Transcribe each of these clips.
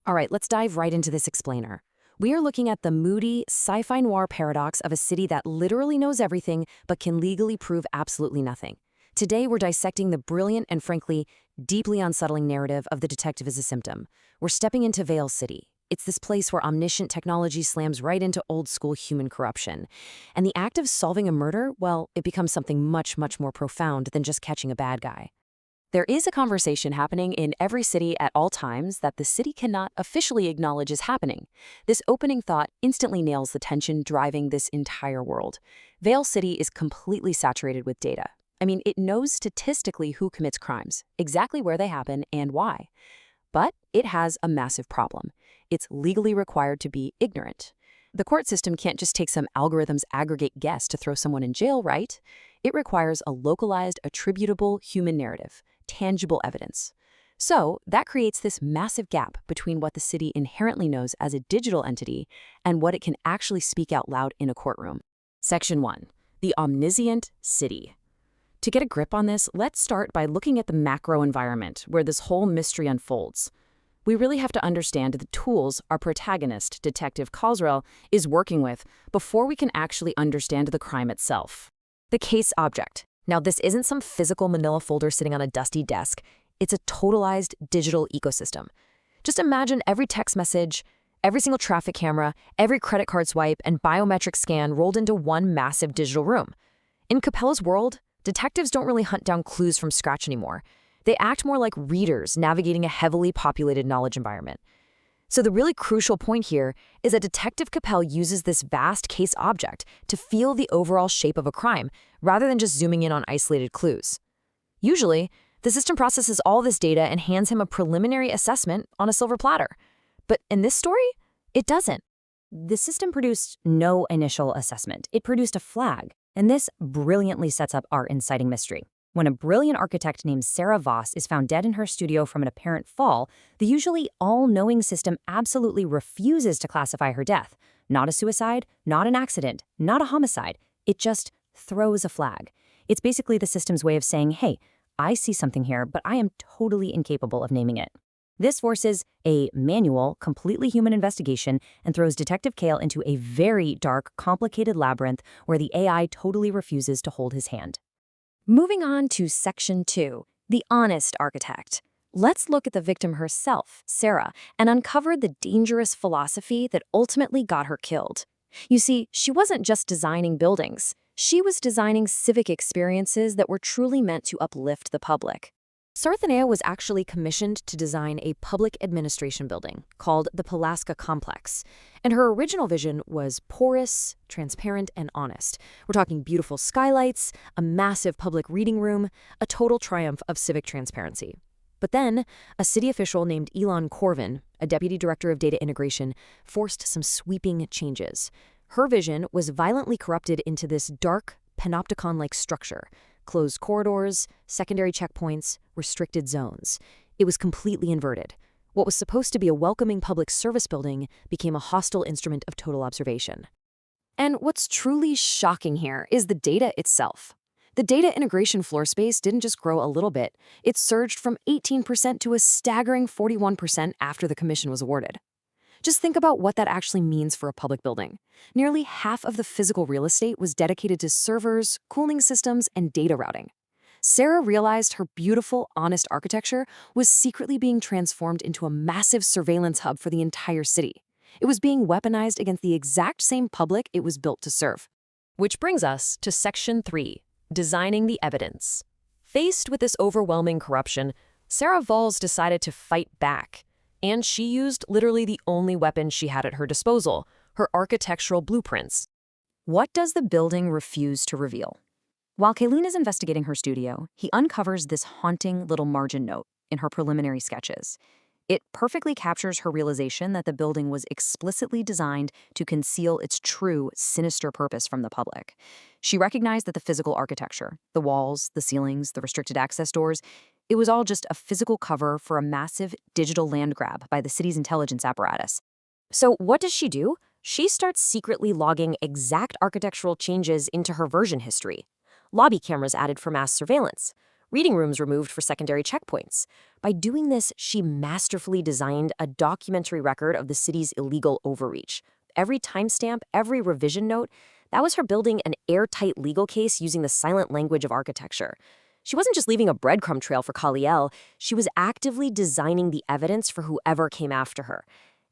All right, let's dive right into this explainer. We are looking at the moody, sci-fi noir paradox of a city that literally knows everything but can legally prove absolutely nothing. Today, we're dissecting the brilliant and frankly, deeply unsettling narrative of the Detective Is A Symptom. We're stepping into Vael City. It's this place where omniscient technology slams right into old-school human corruption. And the act of solving a murder, well, it becomes something much, much more profound than just catching a bad guy. There is a conversation happening in every city at all times that the city cannot officially acknowledge is happening. This opening thought instantly nails the tension driving this entire world. Vael City is completely saturated with data. I mean, it knows statistically who commits crimes, exactly where they happen, and why. But it has a massive problem. It's legally required to be ignorant. The court system can't just take some algorithm's aggregate guess to throw someone in jail, right? It requires a localized, attributable human narrative, tangible evidence. So that creates this massive gap between what the city inherently knows as a digital entity and what it can actually speak out loud in a courtroom. Section 1. The omniscient city. To get a grip on this, let's start by looking at the macro environment where this whole mystery unfolds. We really have to understand the tools our protagonist, Detective Kael, is working with before we can actually understand the crime itself. The case object. Now, this isn't some physical manila folder sitting on a dusty desk. It's a totalized digital ecosystem. Just imagine every text message, every single traffic camera, every credit card swipe, and biometric scan rolled into one massive digital room. In Kael's world, detectives don't really hunt down clues from scratch anymore. They act more like readers navigating a heavily populated knowledge environment. So the really crucial point here is that Detective Kael uses this vast case object to feel the overall shape of a crime, rather than just zooming in on isolated clues. Usually, the system processes all this data and hands him a preliminary assessment on a silver platter. But in this story, it doesn't. The system produced no initial assessment. It produced a flag, and this brilliantly sets up our inciting mystery. When a brilliant architect named Sera Voss is found dead in her studio from an apparent fall, the usually all-knowing system absolutely refuses to classify her death. Not a suicide, not an accident, not a homicide. It just throws a flag. It's basically the system's way of saying, hey, I see something here, but I am totally incapable of naming it. This forces a manual, completely human investigation and throws Detective Kael into a very dark, complicated labyrinth where the AI totally refuses to hold his hand. Moving on to Section 2, the honest architect. Let's look at the victim herself, Sera, and uncover the dangerous philosophy that ultimately got her killed. You see, she wasn't just designing buildings. She was designing civic experiences that were truly meant to uplift the public. Sera was actually commissioned to design a public administration building called the Palaska Complex, and her original vision was porous, transparent, and honest. We're talking beautiful skylights, a massive public reading room, a total triumph of civic transparency. But then, a city official named Elon Corvin, a deputy director of data integration, forced some sweeping changes. Her vision was violently corrupted into this dark, panopticon-like structure. Closed corridors, secondary checkpoints, restricted zones. It was completely inverted. What was supposed to be a welcoming public service building became a hostile instrument of total observation. And what's truly shocking here is the data itself. The data integration floor space didn't just grow a little bit. It surged from 18% to a staggering 41% after the commission was awarded. Just think about what that actually means for a public building. Nearly half of the physical real estate was dedicated to servers, cooling systems, and data routing. Sera realized her beautiful, honest architecture was secretly being transformed into a massive surveillance hub for the entire city. It was being weaponized against the exact same public it was built to serve. Which brings us to Section 3, designing the evidence. Faced with this overwhelming corruption, Sera Voss decided to fight back. And she used literally the only weapon she had at her disposal, her architectural blueprints. What does the building refuse to reveal? While Kael is investigating her studio, he uncovers this haunting little margin note in her preliminary sketches. It perfectly captures her realization that the building was explicitly designed to conceal its true, sinister purpose from the public. She recognized that the physical architecture, the walls, the ceilings, the restricted access doors, it was all just a physical cover for a massive digital land grab by the city's intelligence apparatus. So what does she do? She starts secretly logging exact architectural changes into her version history. Lobby cameras added for mass surveillance, reading rooms removed for secondary checkpoints. By doing this, she masterfully designed a documentary record of the city's illegal overreach. Every timestamp, every revision note, that was her building an airtight legal case using the silent language of architecture. She wasn't just leaving a breadcrumb trail for Kael, she was actively designing the evidence for whoever came after her.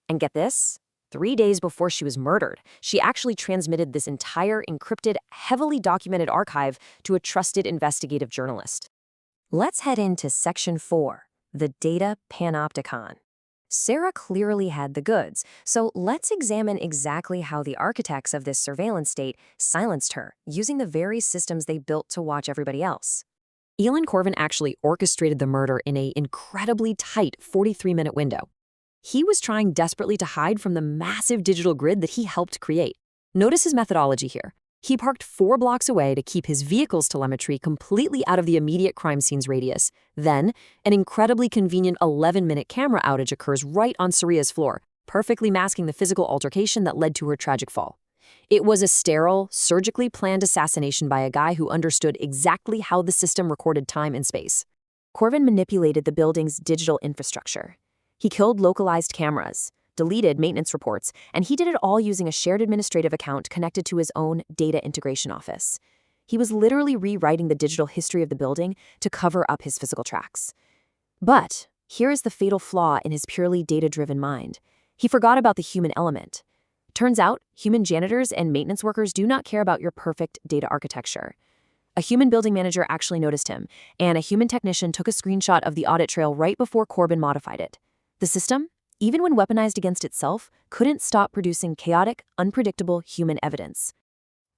And get this? 3 days before she was murdered, she actually transmitted this entire encrypted, heavily documented archive to a trusted investigative journalist. Let's head into Section 4, the data panopticon. Sera clearly had the goods, so let's examine exactly how the architects of this surveillance state silenced her, using the very systems they built to watch everybody else. Elin Corvin actually orchestrated the murder in an incredibly tight 43-minute window. He was trying desperately to hide from the massive digital grid that he helped create. Notice his methodology here. He parked 4 blocks away to keep his vehicle's telemetry completely out of the immediate crime scene's radius. Then, an incredibly convenient 11-minute camera outage occurs right on Seria's floor, perfectly masking the physical altercation that led to her tragic fall. It was a sterile, surgically planned assassination by a guy who understood exactly how the system recorded time and space. Corvin manipulated the building's digital infrastructure. He killed localized cameras, deleted maintenance reports, and he did it all using a shared administrative account connected to his own data integration office. He was literally rewriting the digital history of the building to cover up his physical tracks. But here is the fatal flaw in his purely data-driven mind. He forgot about the human element. Turns out, human janitors and maintenance workers do not care about your perfect data architecture. A human building manager actually noticed him, and a human technician took a screenshot of the audit trail right before Corvin modified it. The system, even when weaponized against itself, couldn't stop producing chaotic, unpredictable human evidence.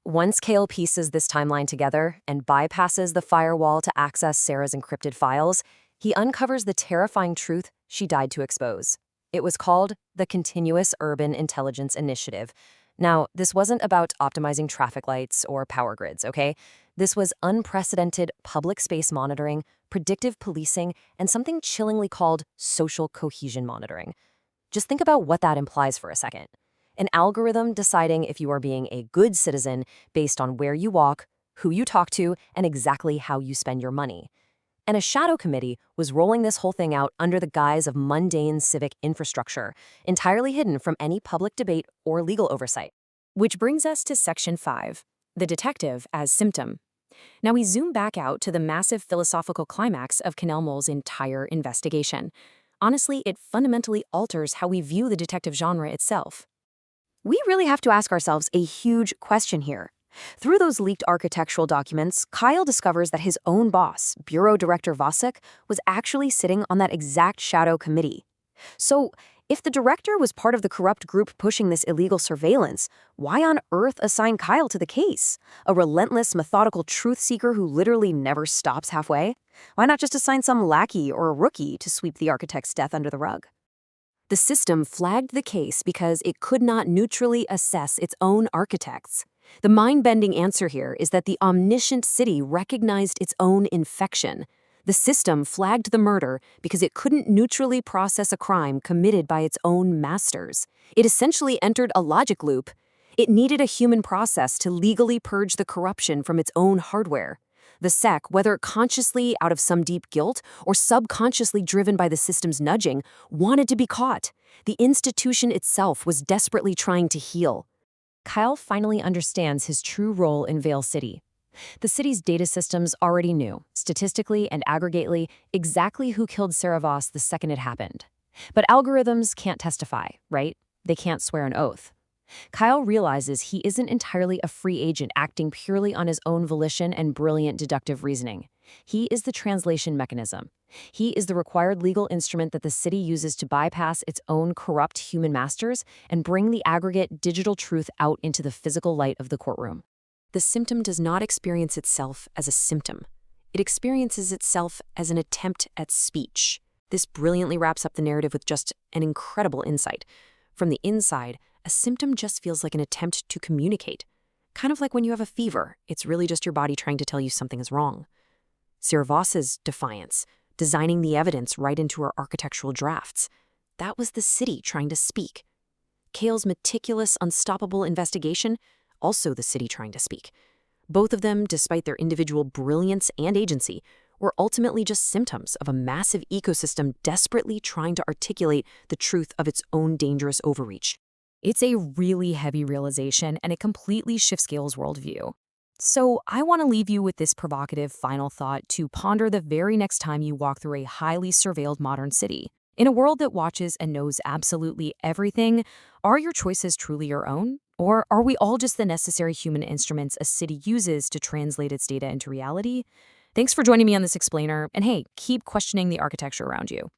Once Kael pieces this timeline together and bypasses the firewall to access Sera's encrypted files, he uncovers the terrifying truth she died to expose. It was called the Continuous Urban Intelligence Initiative. Now, this wasn't about optimizing traffic lights or power grids, okay? This was unprecedented public space monitoring, predictive policing, and something chillingly called social cohesion monitoring. Just think about what that implies for a second. An algorithm deciding if you are being a good citizen based on where you walk, who you talk to, and exactly how you spend your money. And a shadow committee was rolling this whole thing out under the guise of mundane civic infrastructure, entirely hidden from any public debate or legal oversight. Which brings us to Section 5, the Detective as Symptom. Now we zoom back out to the massive philosophical climax of Kael's entire investigation. Honestly, it fundamentally alters how we view the detective genre itself. We really have to ask ourselves a huge question here. Through those leaked architectural documents, Kael discovers that his own boss, Bureau Director Voss, was actually sitting on that exact shadow committee. So, if the director was part of the corrupt group pushing this illegal surveillance, why on earth assign Kael to the case? A relentless, methodical truth seeker who literally never stops halfway? Why not just assign some lackey or a rookie to sweep the architect's death under the rug? The system flagged the case because it could not neutrally assess its own architects. The mind-bending answer here is that the omniscient city recognized its own infection. The system flagged the murder because it couldn't neutrally process a crime committed by its own masters. It essentially entered a logic loop. It needed a human process to legally purge the corruption from its own hardware. The SEC, whether consciously out of some deep guilt or subconsciously driven by the system's nudging, wanted to be caught. The institution itself was desperately trying to heal. Kael finally understands his true role in Vael City. The city's data systems already knew, statistically and aggregately, exactly who killed Sera Voss the second it happened. But algorithms can't testify, right? They can't swear an oath. Kael realizes he isn't entirely a free agent acting purely on his own volition and brilliant deductive reasoning. He is the translation mechanism. He is the required legal instrument that the city uses to bypass its own corrupt human masters and bring the aggregate digital truth out into the physical light of the courtroom. The symptom does not experience itself as a symptom. It experiences itself as an attempt at speech. This brilliantly wraps up the narrative with just an incredible insight. From the inside, a symptom just feels like an attempt to communicate. Kind of like when you have a fever, it's really just your body trying to tell you something is wrong. Sera Voss's defiance, designing the evidence right into her architectural drafts, that was the city trying to speak. Kael's meticulous, unstoppable investigation, also the city trying to speak. Both of them, despite their individual brilliance and agency, or ultimately just symptoms of a massive ecosystem desperately trying to articulate the truth of its own dangerous overreach? It's a really heavy realization, and it completely shifts Kael's worldview. So, I want to leave you with this provocative final thought to ponder the very next time you walk through a highly surveilled modern city. In a world that watches and knows absolutely everything, are your choices truly your own? Or are we all just the necessary human instruments a city uses to translate its data into reality? Thanks for joining me on this explainer, and hey, keep questioning the architecture around you.